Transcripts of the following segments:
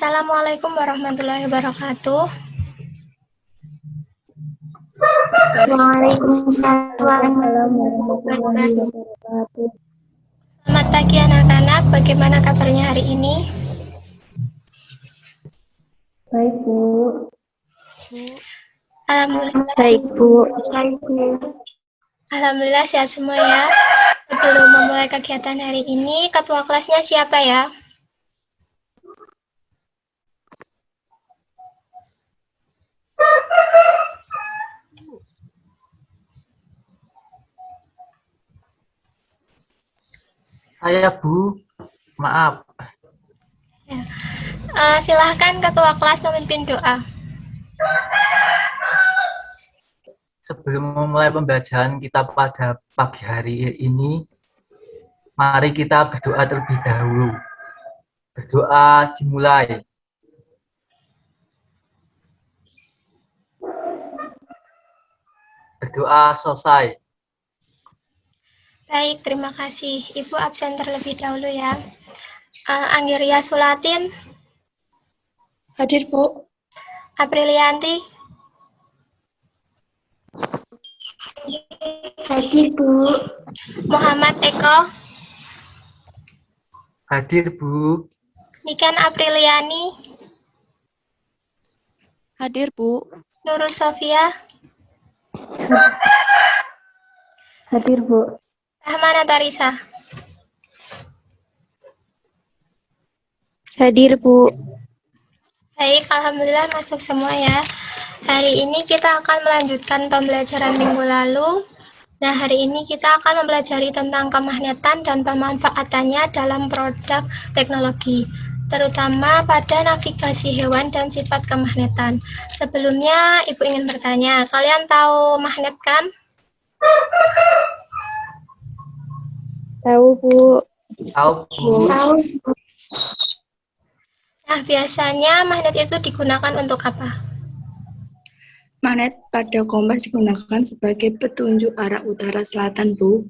Assalamualaikum warahmatullahi wabarakatuh. Waalaikumsalam warahmatullahi wabarakatuh. Selamat pagi anak-anak, bagaimana kabarnya hari ini? Baik, Bu. Alhamdulillah, Baik, Bu. Baik, Bu. Alhamdulillah sehat semua ya. Sebelum memulai kegiatan hari ini, ketua kelasnya siapa ya? Saya, Bu. Maaf. Silahkan ketua kelas memimpin doa. Sebelum memulai pembelajaran kita pada pagi hari ini, mari kita berdoa terlebih dahulu. Berdoa dimulai. Berdoa selesai. Baik, terima kasih. Ibu absen terlebih dahulu ya. Anggeria Sulatin. Hadir, Bu. Aprilianti. Hadir, Bu. Muhammad Eko. Hadir, Bu. Niken Apriliani. Hadir, Bu. Nurul Sofia. Hadir, Bu. Rahmana Tarisa. Hadir, Bu. Baik, alhamdulillah masuk semua ya. Hari ini kita akan melanjutkan pembelajaran minggu lalu. Nah, hari ini kita akan mempelajari tentang kemagnetan dan pemanfaatannya dalam produk teknologi, terutama pada navigasi hewan dan sifat kemagnetan. Sebelumnya, Ibu ingin bertanya, kalian tahu magnet kan? Tahu, Bu. Tahu, Bu. Tahu. Nah, biasanya magnet itu digunakan untuk apa? Magnet pada kompas digunakan sebagai petunjuk arah utara-selatan, Bu.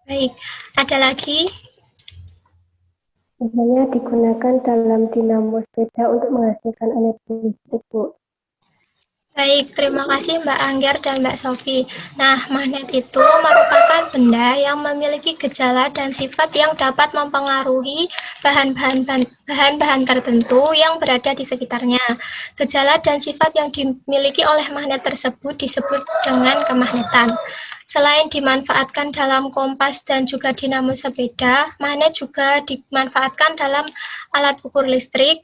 Baik, ada lagi? Biasanya digunakan dalam dinamo sepeda untuk menghasilkan energi listrik, Bu. Baik, terima kasih Mbak Angger dan Mbak Sofi. Nah, magnet itu merupakan benda yang memiliki gejala dan sifat yang dapat mempengaruhi bahan-bahan tertentu yang berada di sekitarnya. Gejala dan sifat yang dimiliki oleh magnet tersebut disebut dengan kemagnetan. Selain dimanfaatkan dalam kompas dan juga dinamo sepeda, magnet juga dimanfaatkan dalam alat ukur listrik,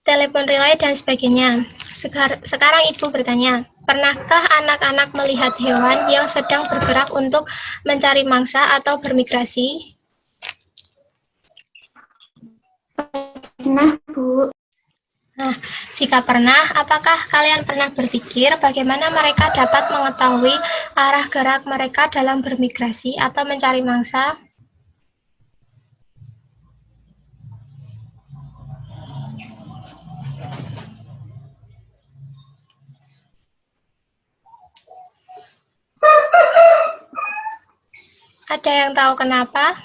telepon relay, dan sebagainya. Sekarang Ibu bertanya, pernahkah anak-anak melihat hewan yang sedang bergerak untuk mencari mangsa atau bermigrasi? Nah, Bu. Nah, jika pernah, apakah kalian pernah berpikir bagaimana mereka dapat mengetahui arah gerak mereka dalam bermigrasi atau mencari mangsa? Ada yang tahu kenapa?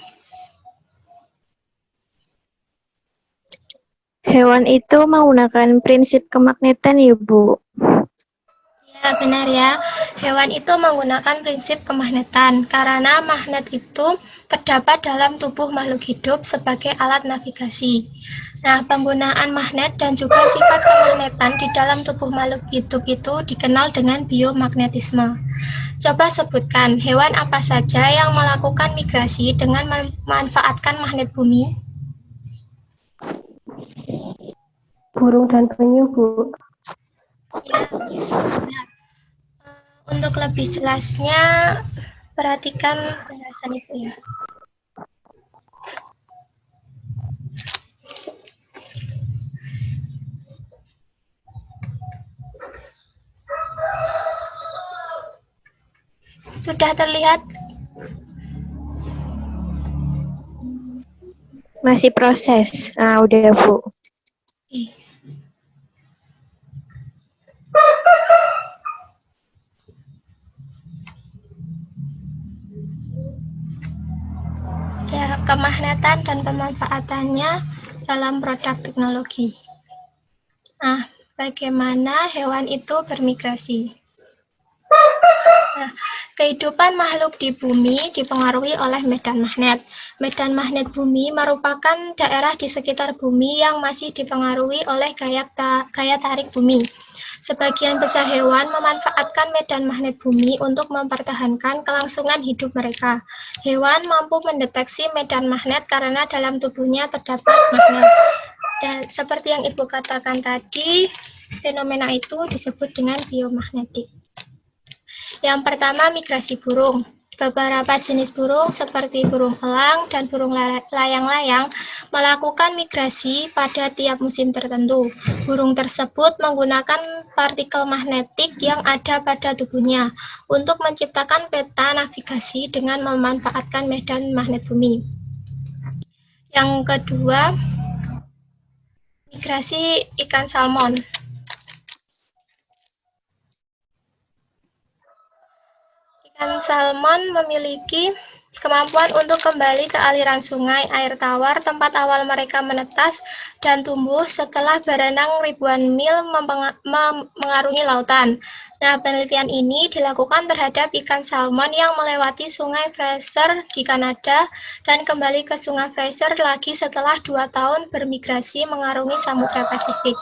Hewan itu menggunakan prinsip kemagnetan, ya, Bu. Ya, benar ya. Hewan itu menggunakan prinsip kemagnetan karena magnet itu terdapat dalam tubuh makhluk hidup sebagai alat navigasi. Nah, penggunaan magnet dan juga sifat kemagnetan di dalam tubuh makhluk hidup itu dikenal dengan biomagnetisme. Coba sebutkan hewan apa saja yang melakukan migrasi dengan memanfaatkan magnet bumi? Burung dan penyu, Bu. Ya, benar. Untuk lebih jelasnya, perhatikan penjelasan itu ya. Sudah terlihat? Masih proses. Nah, udah, Bu. Ya, kemagnetan dan pemanfaatannya dalam produk teknologi. Nah, bagaimana hewan itu bermigrasi? Nah, kehidupan makhluk di bumi dipengaruhi oleh medan magnet. Medan magnet bumi merupakan daerah di sekitar bumi yang masih dipengaruhi oleh gaya tarik bumi. Sebagian besar hewan memanfaatkan medan magnet bumi untuk mempertahankan kelangsungan hidup mereka. Hewan mampu mendeteksi medan magnet karena dalam tubuhnya terdapat magnet. Dan seperti yang Ibu katakan tadi, fenomena itu disebut dengan biomagnetik. Yang pertama, migrasi burung. Beberapa jenis burung seperti burung elang dan burung layang-layang melakukan migrasi pada tiap musim tertentu. Burung tersebut menggunakan partikel magnetik yang ada pada tubuhnya untuk menciptakan peta navigasi dengan memanfaatkan medan magnet bumi. Yang kedua, migrasi ikan salmon. Ikan salmon memiliki kemampuan untuk kembali ke aliran sungai air tawar tempat awal mereka menetas dan tumbuh setelah berenang ribuan mil mengarungi lautan. Nah, penelitian ini dilakukan terhadap ikan salmon yang melewati sungai Fraser di Kanada dan kembali ke sungai Fraser lagi setelah 2 tahun bermigrasi mengarungi Samudra Pasifik.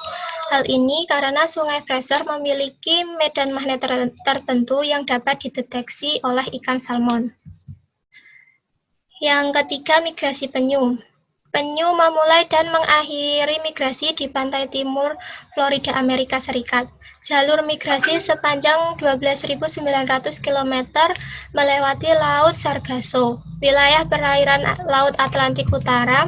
Hal ini karena sungai Fraser memiliki medan magnet tertentu yang dapat dideteksi oleh ikan salmon. Yang ketiga, migrasi penyu. Penyu memulai dan mengakhiri migrasi di pantai timur Florida, Amerika Serikat. Jalur migrasi sepanjang 12.900 km melewati Laut Sargasso, wilayah perairan Laut Atlantik Utara.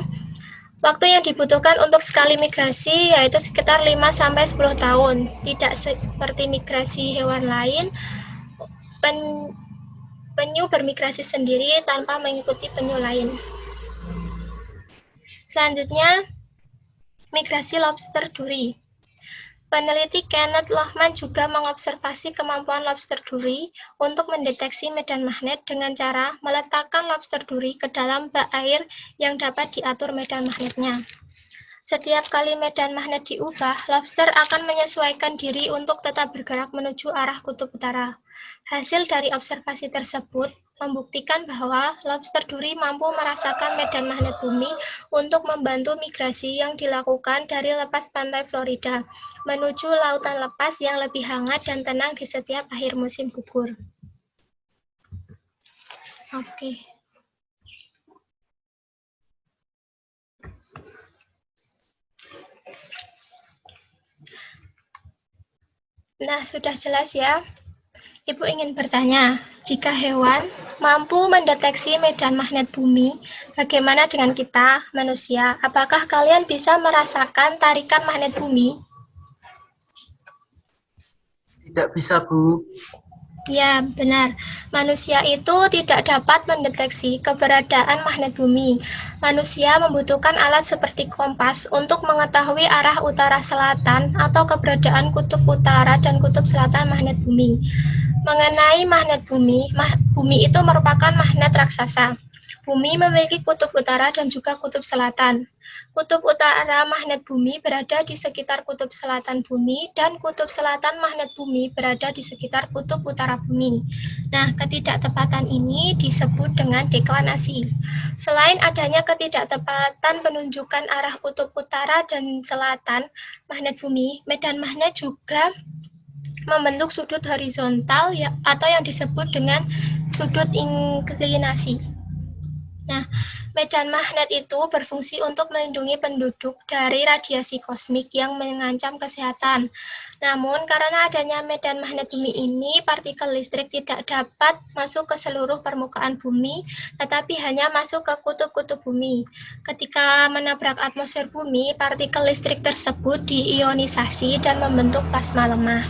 Waktu yang dibutuhkan untuk sekali migrasi yaitu sekitar 5-10 tahun. Tidak seperti migrasi hewan lain, penyu bermigrasi sendiri tanpa mengikuti penyu lain. Selanjutnya, migrasi lobster duri. Peneliti Kenneth Lohman juga mengobservasi kemampuan lobster duri untuk mendeteksi medan magnet dengan cara meletakkan lobster duri ke dalam bak air yang dapat diatur medan magnetnya. Setiap kali medan magnet diubah, lobster akan menyesuaikan diri untuk tetap bergerak menuju arah kutub utara. Hasil dari observasi tersebut membuktikan bahwa lobster duri mampu merasakan medan magnet bumi untuk membantu migrasi yang dilakukan dari lepas pantai Florida menuju lautan lepas yang lebih hangat dan tenang di setiap akhir musim gugur. Oke. Nah, sudah jelas ya. Ibu ingin bertanya, jika hewan mampu mendeteksi medan magnet bumi, bagaimana dengan kita, manusia? Apakah kalian bisa merasakan tarikan magnet bumi? Tidak bisa, Bu. Ya, benar. Manusia itu tidak dapat mendeteksi keberadaan magnet bumi. Manusia membutuhkan alat seperti kompas untuk mengetahui arah utara-selatan atau keberadaan kutub utara dan kutub selatan magnet bumi. Mengenai magnet bumi, bumi itu merupakan magnet raksasa. Bumi memiliki kutub utara dan juga kutub selatan. Kutub utara magnet bumi berada di sekitar kutub selatan bumi dan kutub selatan magnet bumi berada di sekitar kutub utara bumi. Nah, ketidaktepatan ini disebut dengan deklinasi. Selain adanya ketidaktepatan penunjukan arah kutub utara dan selatan magnet bumi, medan magnet juga membentuk sudut horizontal atau yang disebut dengan sudut inklinasi. Nah, medan magnet itu berfungsi untuk melindungi penduduk dari radiasi kosmik yang mengancam kesehatan. Namun, karena adanya medan magnet bumi ini, partikel listrik tidak dapat masuk ke seluruh permukaan bumi, tetapi hanya masuk ke kutub-kutub bumi. Ketika menabrak atmosfer bumi, partikel listrik tersebut diionisasi dan membentuk plasma lemah.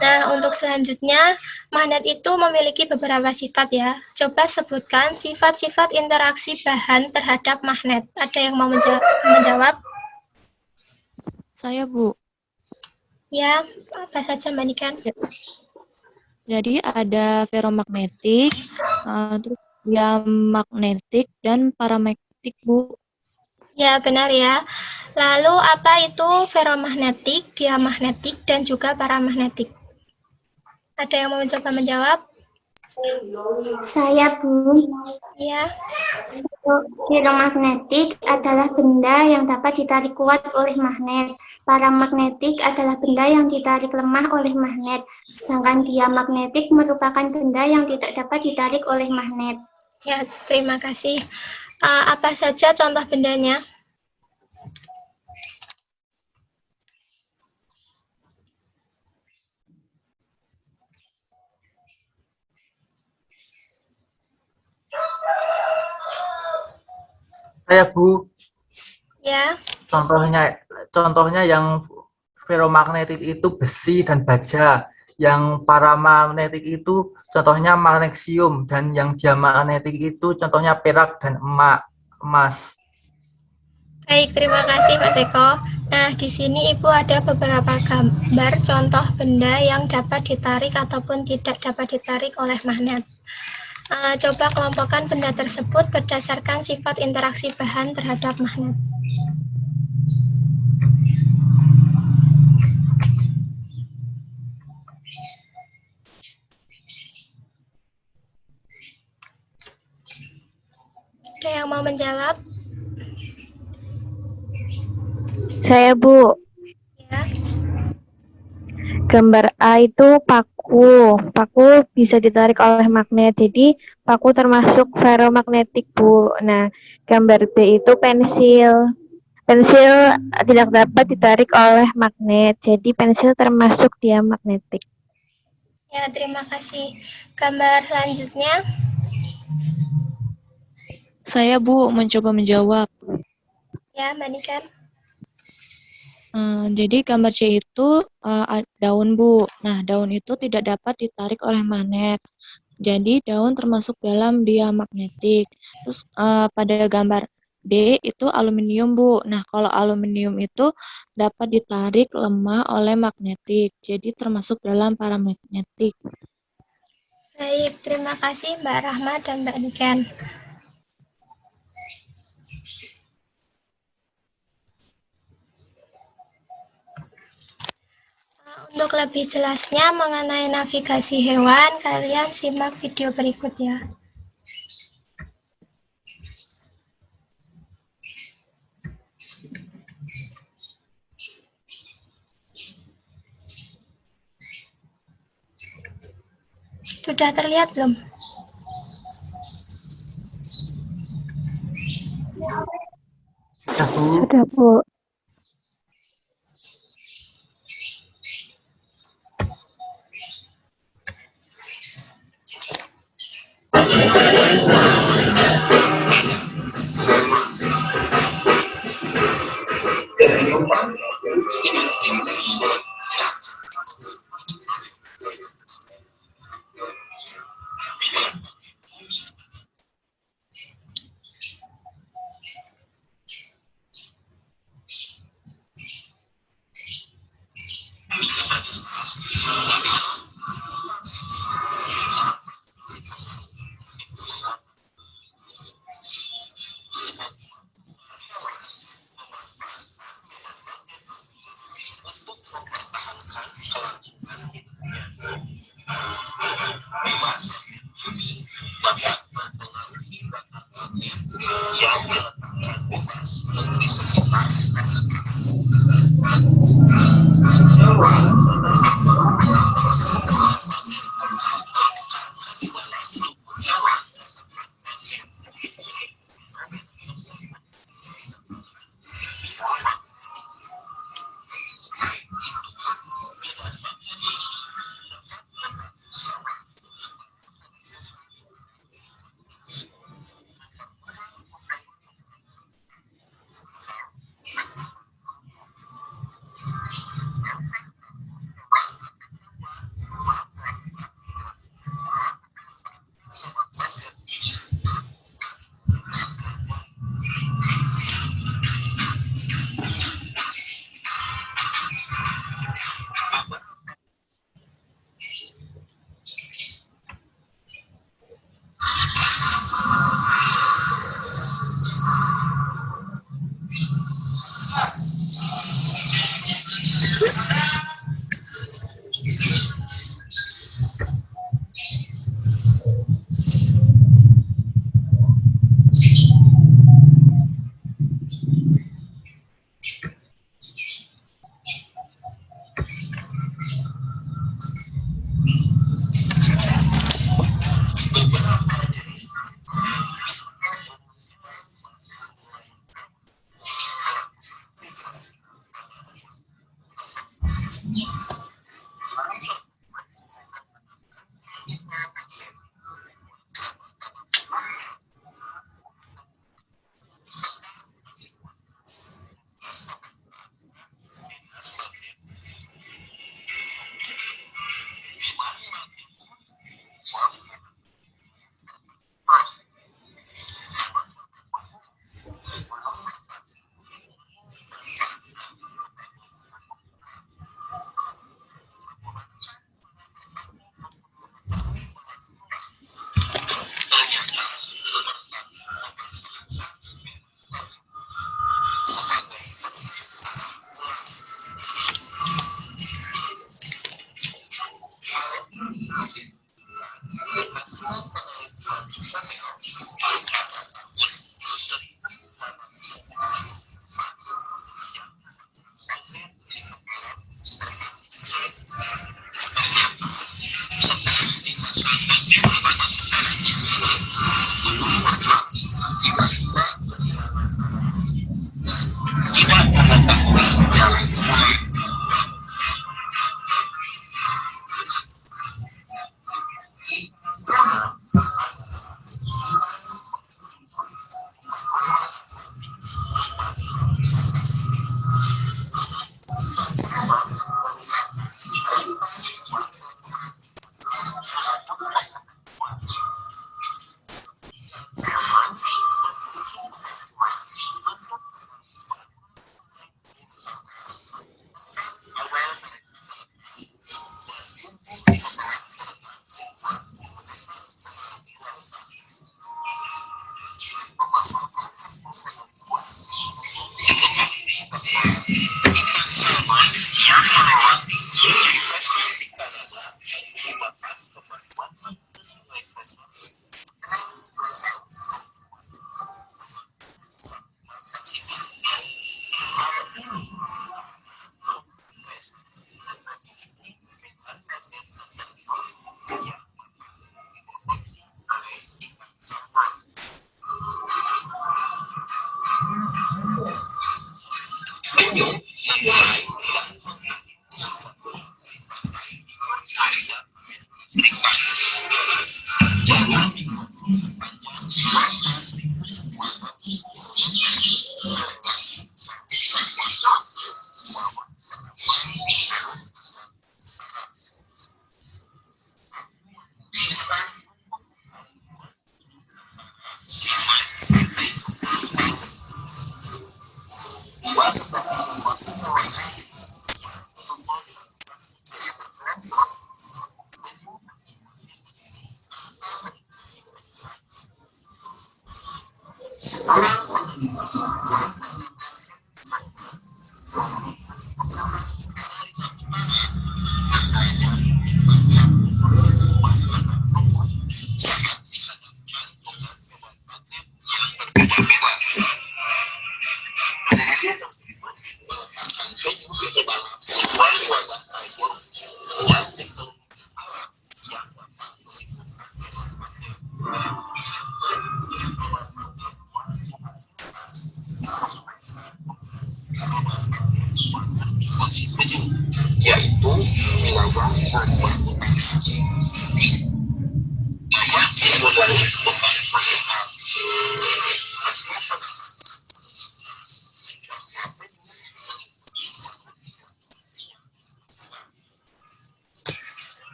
Nah, untuk selanjutnya, magnet itu memiliki beberapa sifat ya. Coba sebutkan sifat-sifat interaksi bahan terhadap magnet. Ada yang mau menjawab? Saya, Bu. Ya, apa saja Mbak Niken? Jadi ada ferromagnetik, terus diamagnetik, dan paramagnetik, Bu. Ya, benar ya. Lalu apa itu feromagnetik, diamagnetik, dan juga paramagnetik? Ada yang mau mencoba menjawab? Saya, Bu. Ya. Feromagnetik adalah benda yang dapat ditarik kuat oleh magnet. Paramagnetik adalah benda yang ditarik lemah oleh magnet. Sedangkan diamagnetik merupakan benda yang tidak dapat ditarik oleh magnet. Ya, terima kasih. Apa saja contoh bendanya? Saya Bu, Ya, contohnya yang feromagnetik itu besi dan baja. Yang paramagnetik itu contohnya magnesium, dan yang diamagnetik itu contohnya perak dan emas. baik, terima kasih Mas Eko. Nah, di sini Ibu ada beberapa gambar contoh benda yang dapat ditarik ataupun tidak dapat ditarik oleh magnet. Coba kelompokkan benda tersebut berdasarkan sifat interaksi bahan terhadap magnet. Ada yang mau menjawab? Saya, Bu. Ya, Gambar A itu paku. Paku bisa ditarik oleh magnet. Jadi, paku termasuk feromagnetik, Bu. Nah, gambar B itu pensil. Pensil tidak dapat ditarik oleh magnet. Jadi, pensil termasuk diamagnetik. ya, terima kasih. Gambar selanjutnya. Saya, Bu, mencoba menjawab. Ya, Mbak Niken. Jadi gambar C itu daun, Bu. Nah, daun itu tidak dapat ditarik oleh magnet. Jadi daun termasuk dalam diamagnetik. Terus pada gambar D itu aluminium, Bu. Nah, kalau aluminium itu dapat ditarik lemah oleh magnetik. Jadi termasuk dalam paramagnetik. Baik, terima kasih Mbak Rahma dan Mbak Niken. Untuk lebih jelasnya mengenai navigasi hewan, kalian simak video berikut ya. Sudah terlihat belum? Sudah Bu. Sudah, Bu.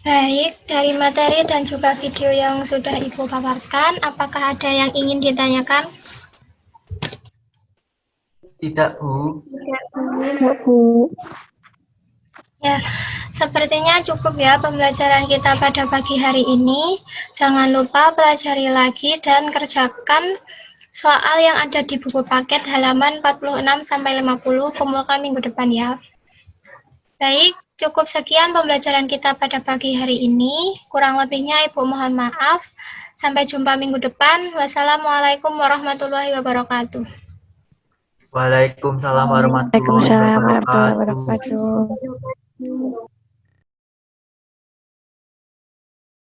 Baik, dari materi dan juga video yang sudah Ibu paparkan, apakah ada yang ingin ditanyakan? Tidak, Bu. Tidak, Bu. Ya, Sepertinya cukup ya pembelajaran kita pada pagi hari ini. Jangan lupa pelajari lagi dan kerjakan soal yang ada di buku paket halaman 46-50, kumpulkan minggu depan ya. Baik, cukup sekian pembelajaran kita pada pagi hari ini. Kurang lebihnya Ibu mohon maaf. Sampai jumpa minggu depan. Wassalamualaikum warahmatullahi wabarakatuh. Waalaikumsalam warahmatullahi Waalaikumsalam warahmatullahi wabarakatuh. wabarakatuh.